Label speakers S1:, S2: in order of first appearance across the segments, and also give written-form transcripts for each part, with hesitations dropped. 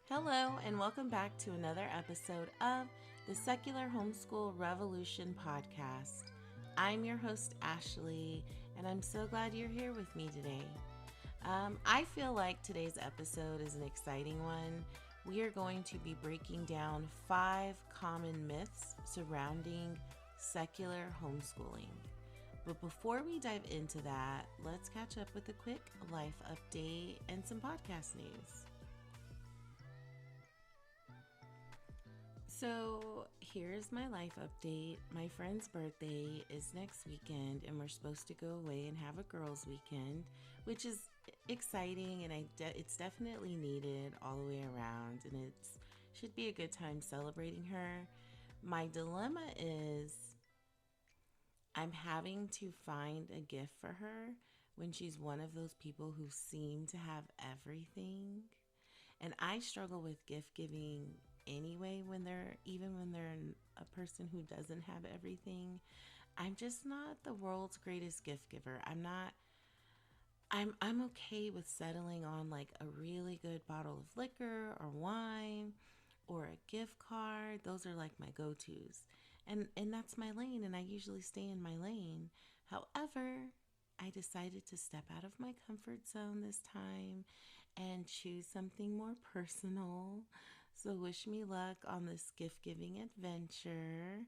S1: Hello, and welcome back to another episode of the Secular Homeschool Revolution podcast. I'm your host, Ashley, and I'm so glad you're here with me today. I feel like today's episode is an exciting one. We are going to be breaking down 5 common myths surrounding secular homeschooling. But before we dive into that, let's catch up with a quick life update and some podcast news. So, here's my life update. My friend's birthday is next weekend, and we're supposed to go away and have a girls' weekend, which is exciting, and it's definitely needed all the way around, and it should be a good time celebrating her. My dilemma is I'm having to find a gift for her when she's one of those people who seem to have everything. And I struggle with gift giving anyway when they're a person who doesn't have everything. I'm just not the world's greatest gift giver. I'm okay with settling on like a really good bottle of liquor or wine or a gift card. Those are like my go-tos. And that's my lane, and I usually stay in my lane. However, I decided to step out of my comfort zone this time and choose something more personal. So, wish me luck on this gift giving adventure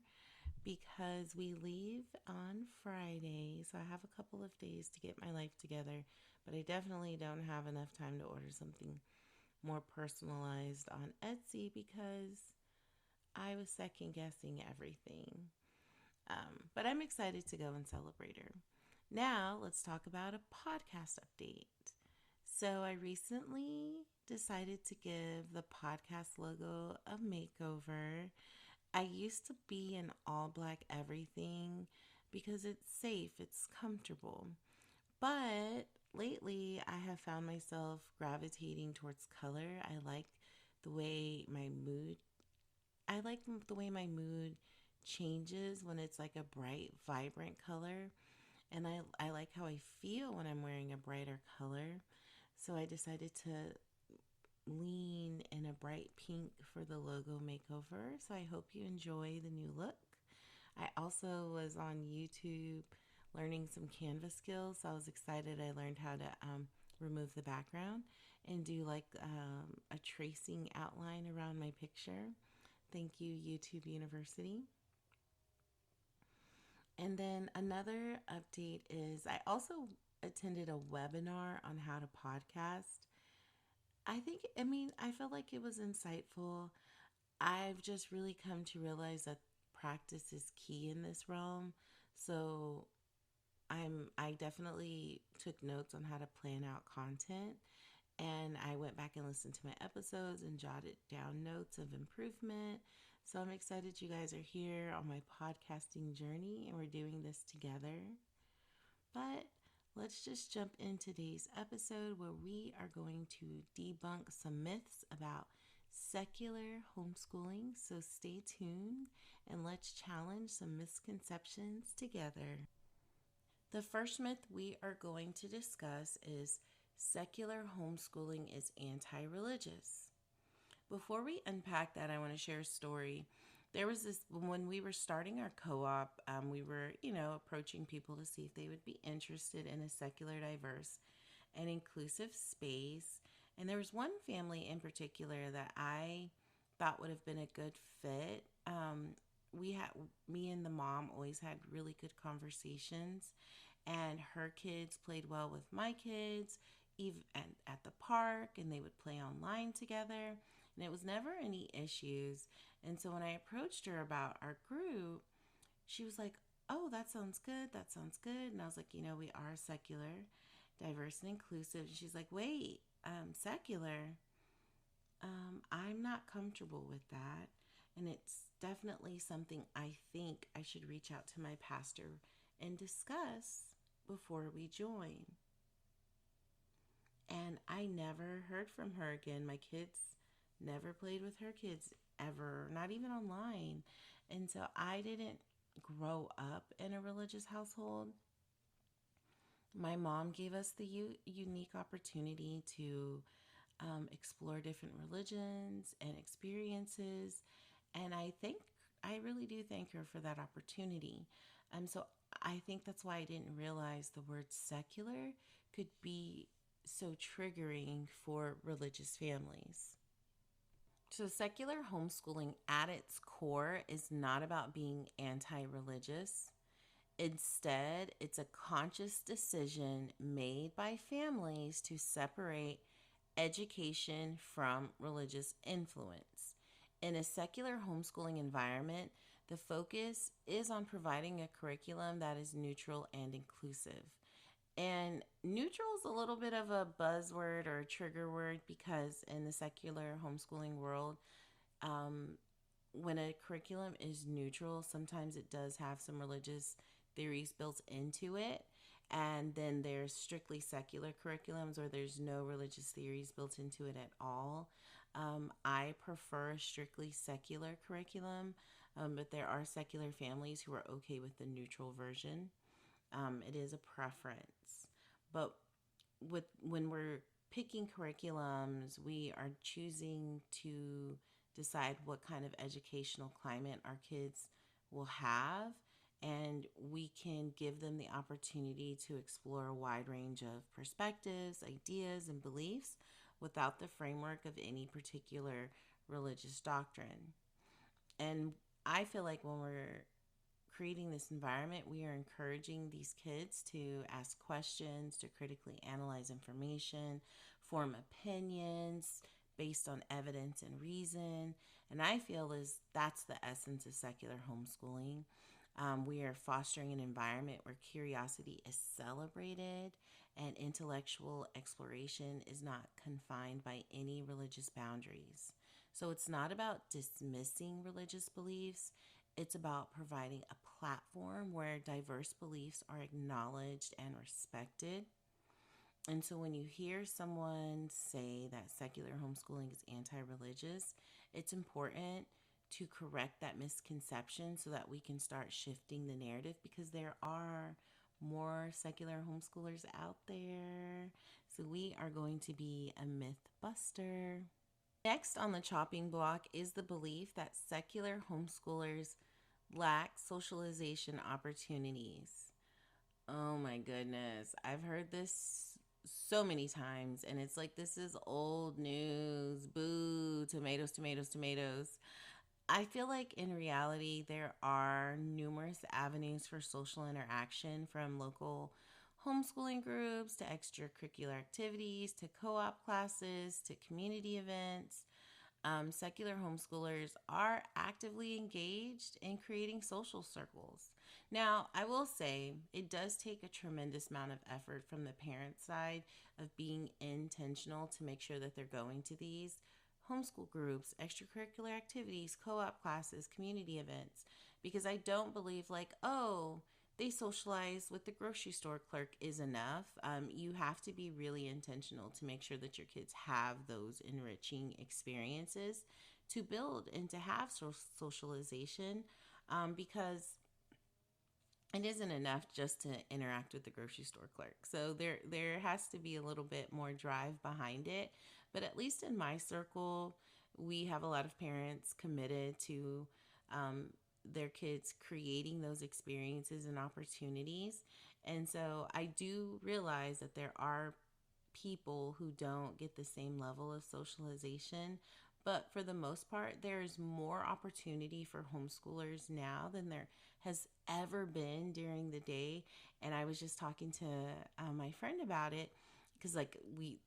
S1: because we leave on Friday. So, I have a couple of days to get my life together, but I definitely don't have enough time to order something more personalized on Etsy because I was second guessing everything. But I'm excited to go and celebrate her. Now, let's talk about a podcast update. So, I recently decided to give the podcast logo a makeover. I used to be an all black everything because it's safe, it's comfortable. But lately, I have found myself gravitating towards color. The way my mood I like the way my mood changes when it's like a bright, vibrant color. And I like how I feel when I'm wearing a brighter color. So I decided to lean in a bright pink for the logo makeover. So I hope you enjoy the new look. I also was on YouTube learning some Canva skills. So I was excited. I learned how to remove the background and do like a tracing outline around my picture. Thank you, YouTube University. And then another update is I also attended a webinar on how to podcast. I felt like it was insightful. I've just really come to realize that practice is key in this realm. So I definitely took notes on how to plan out content, and I went back and listened to my episodes and jotted down notes of improvement. So I'm excited you guys are here on my podcasting journey and we're doing this together. But let's just jump in today's episode where we are going to debunk some myths about secular homeschooling. So stay tuned and let's challenge some misconceptions together. The first myth we are going to discuss is secular homeschooling is anti religious. Before we unpack that, I want to share a story. There was this, when we were starting our co op, we were, approaching people to see if they would be interested in a secular, diverse, and inclusive space. And there was one family in particular that I thought would have been a good fit. Me and the mom always had really good conversations, and her kids played well with my kids, even at the park, and they would play online together, and it was never any issues. And so when I approached her about our group, she was like, "Oh, that sounds good. That sounds good." And I was like, "We are secular, diverse, and inclusive." And she's like, "Wait, secular? I'm not comfortable with that." And it's definitely something I think I should reach out to my pastor and discuss before we join. And I never heard from her again. My kids never played with her kids ever, not even online. And so I didn't grow up in a religious household. My mom gave us the unique opportunity to explore different religions and experiences. And I really do thank her for that opportunity. So I think that's why I didn't realize the word secular could be so triggering for religious families. So, secular homeschooling at its core is not about being anti religious. Instead, it's a conscious decision made by families to separate education from religious influence. In a secular homeschooling environment, the focus is on providing a curriculum that is neutral and inclusive. And neutral is a little bit of a buzzword or a trigger word because in the secular homeschooling world, um, when a curriculum is neutral, sometimes it does have some religious theories built into it. And then there's strictly secular curriculums where there's no religious theories built into it at all. I prefer a strictly secular curriculum, but there are secular families who are okay with the neutral version. It is a preference. But when we're picking curriculums, we are choosing to decide what kind of educational climate our kids will have, and we can give them the opportunity to explore a wide range of perspectives, ideas, and beliefs without the framework of any particular religious doctrine. And I feel like when we're creating this environment, we are encouraging these kids to ask questions, to critically analyze information, form opinions based on evidence and reason. And I feel as that's the essence of secular homeschooling. We are fostering an environment where curiosity is celebrated and intellectual exploration is not confined by any religious boundaries. So it's not about dismissing religious beliefs, it's about providing a platform where diverse beliefs are acknowledged and respected. And so when you hear someone say that secular homeschooling is anti religious, it's important to correct that misconception so that we can start shifting the narrative because there are more secular homeschoolers out there. So we are going to be a myth buster. Next on the chopping block is the belief that secular homeschoolers lack socialization opportunities. Oh my goodness. I've heard this so many times, and it's like this is old news. Boo, tomatoes, tomatoes, tomatoes. I feel like in reality, there are numerous avenues for social interaction from local homeschooling groups to extracurricular activities to co op classes to community events. Secular homeschoolers are actively engaged in creating social circles. Now, I will say it does take a tremendous amount of effort from the parent side of being intentional to make sure that they're going to these homeschool groups, extracurricular activities, co op classes, community events, because I don't believe, like, oh, they socialize with the grocery store clerk is enough. You have to be really intentional to make sure that your kids have those enriching experiences to build and to have socialization because it isn't enough just to interact with the grocery store clerk. So there has to be a little bit more drive behind it. But at least in my circle, we have a lot of parents committed to um, their kids creating those experiences and opportunities. And so I do realize that there are people who don't get the same level of socialization. But for the most part, there's more opportunity for homeschoolers now than there has ever been during the day. And I was just talking to my friend about it because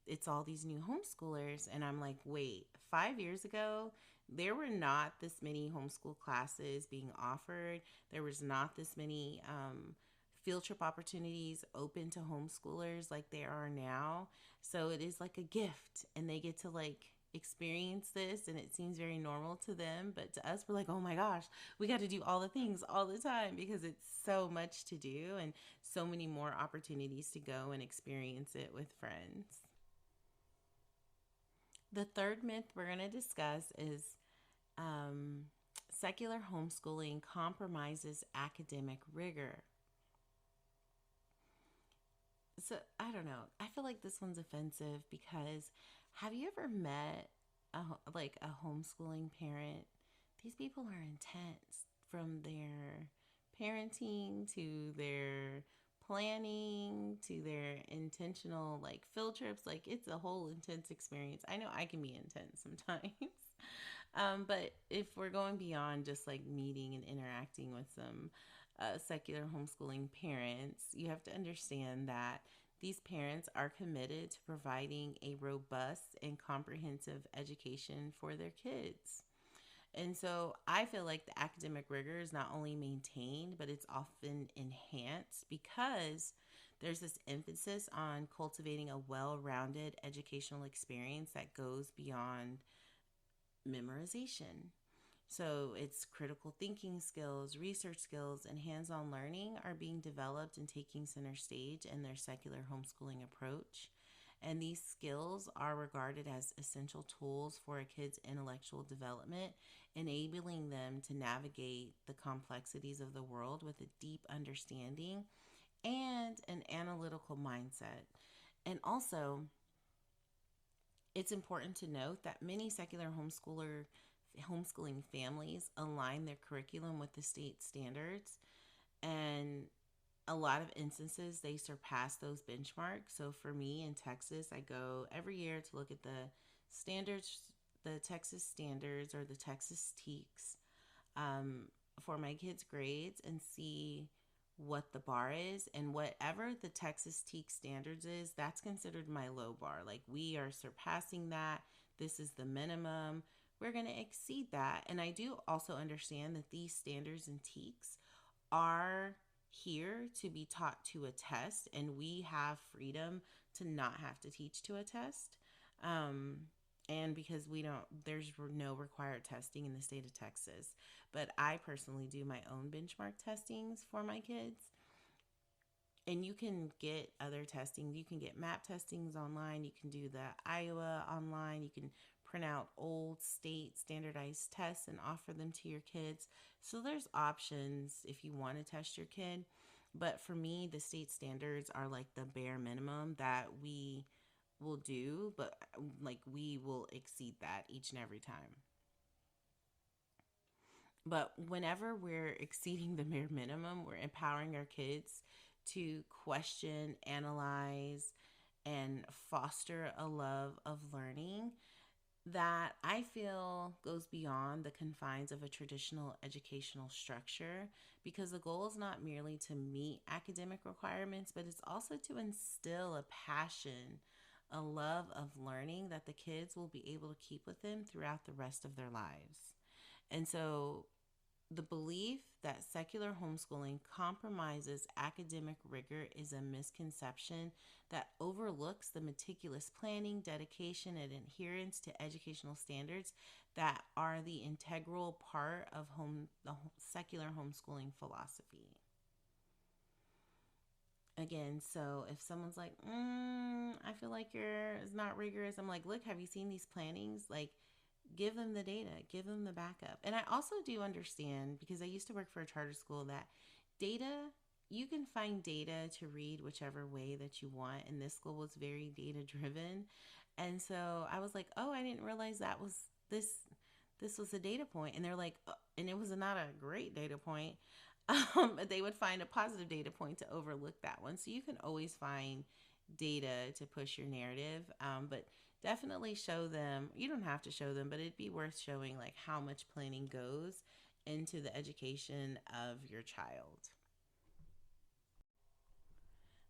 S1: it's all these new homeschoolers, and I'm like, wait, 5 years ago, there were not this many homeschool classes being offered. There was not this many field trip opportunities open to homeschoolers like there are now. So it is like a gift, and they get to experience this, and it seems very normal to them, but to us we're like, oh my gosh, we got to do all the things all the time because it's so much to do and so many more opportunities to go and experience it with friends. The third myth we're going to discuss is um, secular homeschooling compromises academic rigor. So I don't know. I feel like this one's offensive because Have you ever met like a homeschooling parent? These people are intense, from their parenting to their planning to their intentional like field trips. Like, it's a whole intense experience. I know I can be intense sometimes. But if we're going beyond just like meeting and interacting with some secular homeschooling parents, you have to understand that these parents are committed to providing a robust and comprehensive education for their kids. And so I feel like the academic rigor is not only maintained, but it's often enhanced because there's this emphasis on cultivating a well rounded educational experience that goes beyond memorization. So it's critical thinking skills, research skills, and hands on learning are being developed and taking center stage in their secular homeschooling approach. And these skills are regarded as essential tools for a kid's intellectual development, enabling them to navigate the complexities of the world with a deep understanding and an analytical mindset. And also, it's important to note that many secular homeschooling families align their curriculum with the state standards, and a lot of instances they surpass those benchmarks. So for me in Texas, I go every year to look at the standards, the Texas standards or the Texas TEKS, um, for my kids' grades and see what the bar is. And whatever the Texas TEK standards is, that's considered my low bar. Like, we are surpassing that. This is the minimum. We're going to exceed that. And I do also understand that these standards and TEKs are here to be taught to a test, and we have freedom to not have to teach to a test. Um, and because there's no required testing in the state of Texas. But I personally do my own benchmark testings for my kids. And you can get other testing. You can get MAP testings online. You can do the Iowa online. You can print out old state standardized tests and offer them to your kids. So there's options if you want to test your kid. But for me, the state standards are like the bare minimum that we will do, but like we will exceed that each and every time. But whenever we're exceeding the bare minimum, we're empowering our kids to question, analyze, and foster a love of learning that I feel goes beyond the confines of a traditional educational structure, because the goal is not merely to meet academic requirements, but it's also to instill a passion, a love of learning that the kids will be able to keep with them throughout the rest of their lives. And so the belief that secular homeschooling compromises academic rigor is a misconception that overlooks the meticulous planning, dedication, and adherence to educational standards that are the integral part of the secular homeschooling philosophy. Again, so if someone's like, I feel like it's not rigorous, I'm like, look, have you seen these plannings? Like, give them the data, give them the backup. And I also do understand, because I used to work for a charter school, that data, you can find data to read whichever way that you want. And this school was very data driven. And so I was like, oh, I didn't realize that was this was a data point. And they're like, and it was not a great data point. They would find a positive data point to overlook that one. So you can always find data to push your narrative. But definitely show them. You don't have to show them, but it'd be worth showing like how much planning goes into the education of your child.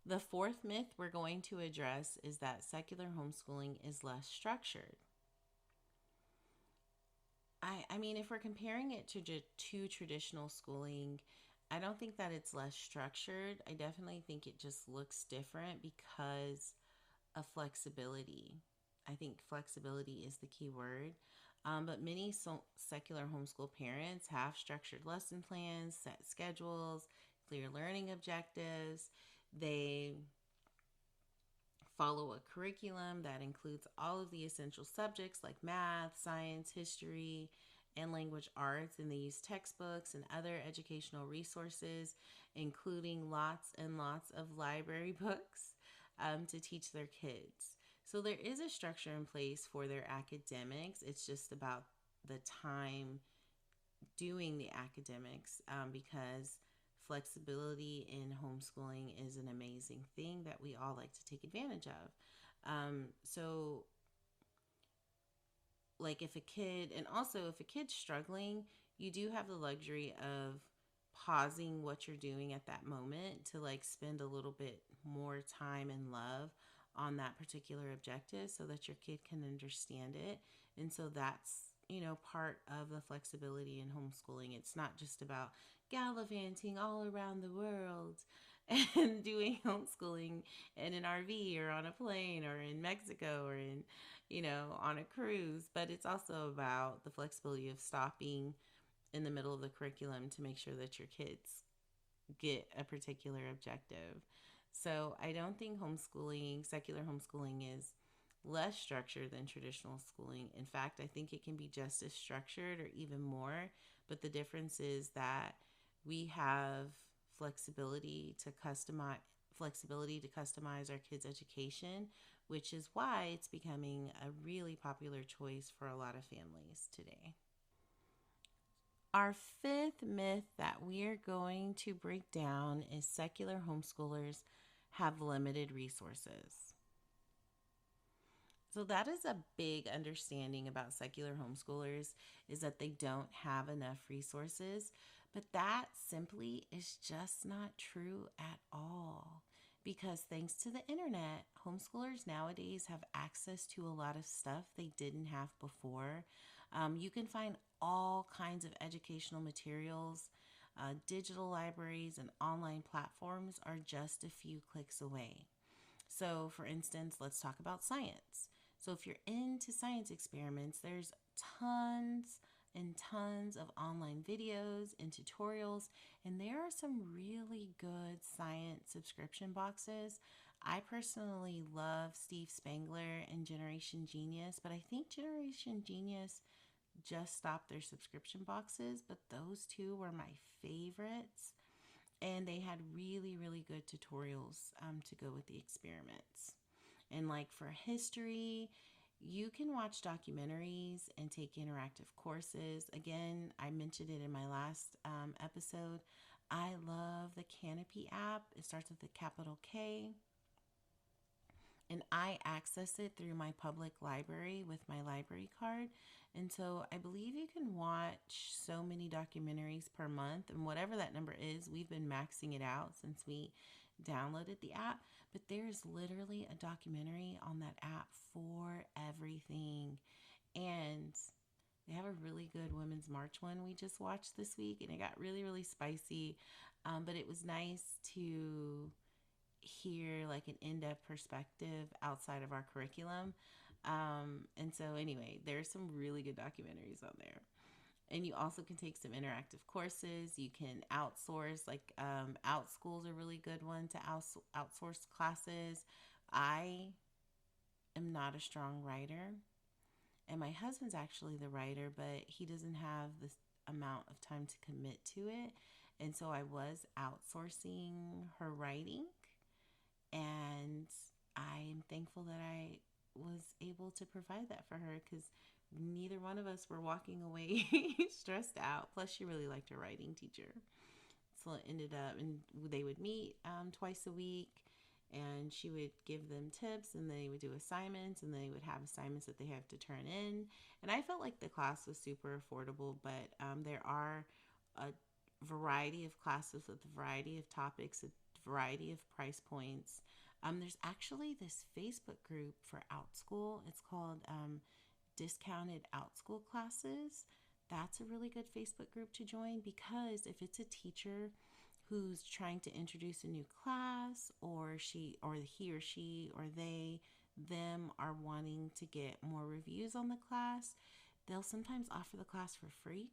S1: The fourth myth we're going to address is that secular homeschooling is less structured. I mean, if we're comparing it to traditional schooling, I don't think that it's less structured. I definitely think it just looks different because of flexibility. I think flexibility is the key word. But many secular homeschool parents have structured lesson plans, set schedules, clear learning objectives. They follow a curriculum that includes all of the essential subjects like math, science, history, and language arts. And they use textbooks and other educational resources, including lots and lots of library books, to teach their kids. So there is a structure in place for their academics. It's just about the time doing the academics, because flexibility in homeschooling is an amazing thing that we all like to take advantage of. So, like if a kid, and also if a kid's struggling, you do have the luxury of pausing what you're doing at that moment to like spend a little bit more time and love on that particular objective so that your kid can understand it. And so that's, part of the flexibility in homeschooling. It's not just about gallivanting all around the world and doing homeschooling in an RV or on a plane or in Mexico or in, on a cruise, but it's also about the flexibility of stopping in the middle of the curriculum to make sure that your kids get a particular objective. So I don't think secular homeschooling, is less structured than traditional schooling. In fact, I think it can be just as structured or even more. But the difference is that we have flexibility to customize our kids' education, which is why it's becoming a really popular choice for a lot of families today. Our fifth myth that we are going to break down is secular homeschoolers have limited resources. So that is a big understanding about secular homeschoolers, is that they don't have enough resources, but that simply is just not true at all. Because thanks to the internet, homeschoolers nowadays have access to a lot of stuff they didn't have before. You can find all kinds of educational materials. Digital libraries and online platforms are just a few clicks away. So, for instance, let's talk about science. So, if you're into science experiments, there's tons and tons of online videos and tutorials, and there are some really good science subscription boxes. I personally love Steve Spangler and Generation Genius, but I think Generation Genius just stopped their subscription boxes, but those two were my favorites. And they had really, really good tutorials to go with the experiments. And like for history, you can watch documentaries and take interactive courses. Again, I mentioned it in my last episode. I love the Canopy app. It starts with a capital K. And I access it through my public library with my library card. And so I believe you can watch so many documentaries per month. And whatever that number is, we've been maxing it out since we downloaded the app. But there's literally a documentary on that app for everything. And they have a really good Women's March one we just watched this week. And it got really, really spicy. But it was nice to hear like an in-depth perspective outside of our curriculum. And so anyway, there's some really good documentaries on there. And you also can take some interactive courses. You can outsource, like OutSchool's a really good one to outsource classes. I am not a strong writer, and my husband's actually the writer, but he doesn't have this amount of time to commit to it. And so I was outsourcing her writing, and I'm thankful that I was able to provide that for her, because neither one of us were walking away stressed out. Plus, she really liked her writing teacher. So it ended up, and they would meet twice a week, and she would give them tips, and they would do assignments, and they would have assignments that they have to turn in. And I felt like the class was super affordable, but there are a variety of classes with a variety of topics, a variety of price points. There's actually this Facebook group for OutSchool. It's called Discounted OutSchool Classes. That's a really good Facebook group to join, because if it's a teacher who's trying to introduce a new class, or he or she or them are wanting to get more reviews on the class, they'll sometimes offer the class for free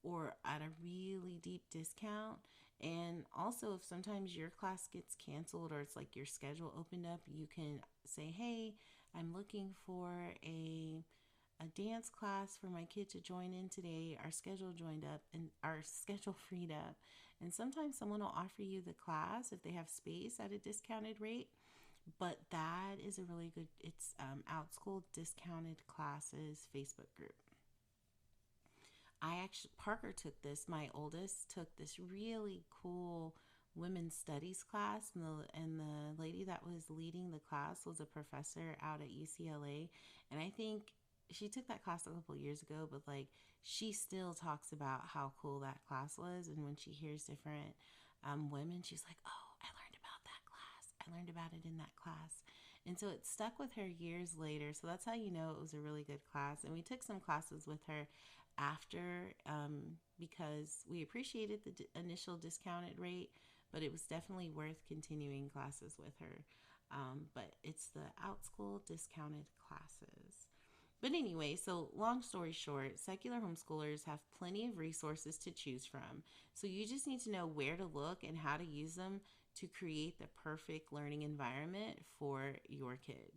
S1: or at a really deep discount. And also, if sometimes your class gets canceled, or it's like your schedule opened up, you can say, hey, I'm looking for a dance class for my kid to join in today. Our schedule freed up. And sometimes someone will offer you the class if they have space at a discounted rate. But that is a really good, it's Outschool Discounted Classes Facebook group. Parker took this, my oldest took this really cool women's studies class, and the lady that was leading the class was a professor out at UCLA. And I think she took that class a couple years ago, but like she still talks about how cool that class was. And when she hears different women, she's like, oh, I learned about that class. I learned about it in that class. And so it stuck with her years later. So that's how you know it was a really good class. And we took some classes with her after, because we appreciated the initial discounted rate, but it was definitely worth continuing classes with her. But it's the Outschool Discounted Classes. But anyway, so long story short, secular homeschoolers have plenty of resources to choose from. So you just need to know where to look and how to use them to create the perfect learning environment for your kid.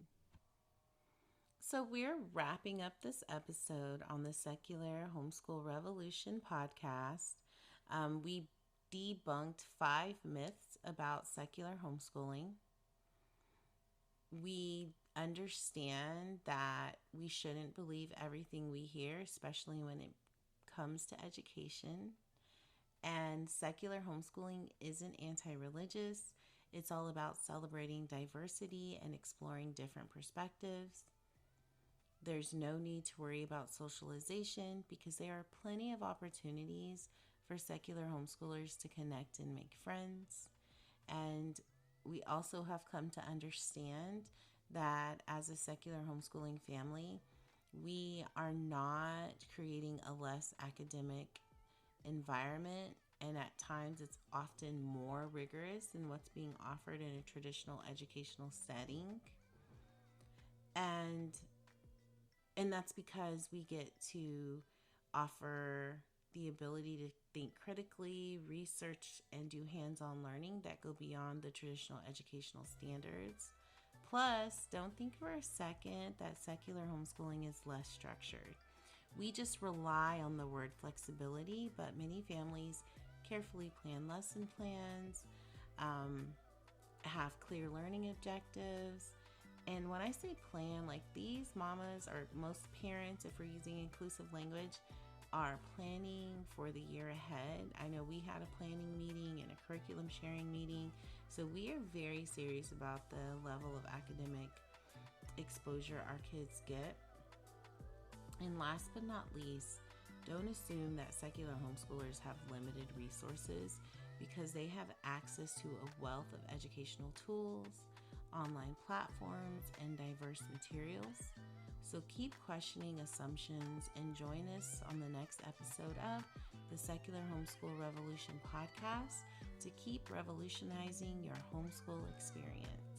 S1: So we're wrapping up this episode on the Secular Homeschool Revolution podcast. We debunked 5 myths about secular homeschooling. We understand that we shouldn't believe everything we hear, especially when it comes to education. And secular homeschooling isn't anti-religious. It's all about celebrating diversity and exploring different perspectives. There's no need to worry about socialization because there are plenty of opportunities for secular homeschoolers to connect and make friends. And we also have come to understand that as a secular homeschooling family, we are not creating a less academic environment, and at times it's often more rigorous than what's being offered in a traditional educational setting. And that's because we get to offer the ability to think critically, research, and do hands-on learning that go beyond the traditional educational standards. Plus, don't think for a second that secular homeschooling is less structured. We just rely on the word flexibility, but many families carefully plan lesson plans, have clear learning objectives. And when I say plan, like these mamas or most parents, if we're using inclusive language, are planning for the year ahead. I know we had a planning meeting and a curriculum sharing meeting. So we are very serious about the level of academic exposure our kids get. And last but not least, don't assume that secular homeschoolers have limited resources, because they have access to a wealth of educational tools, online platforms, and diverse materials. So keep questioning assumptions and join us on the next episode of the Secular Homeschool Revolution podcast to keep revolutionizing your homeschool experience.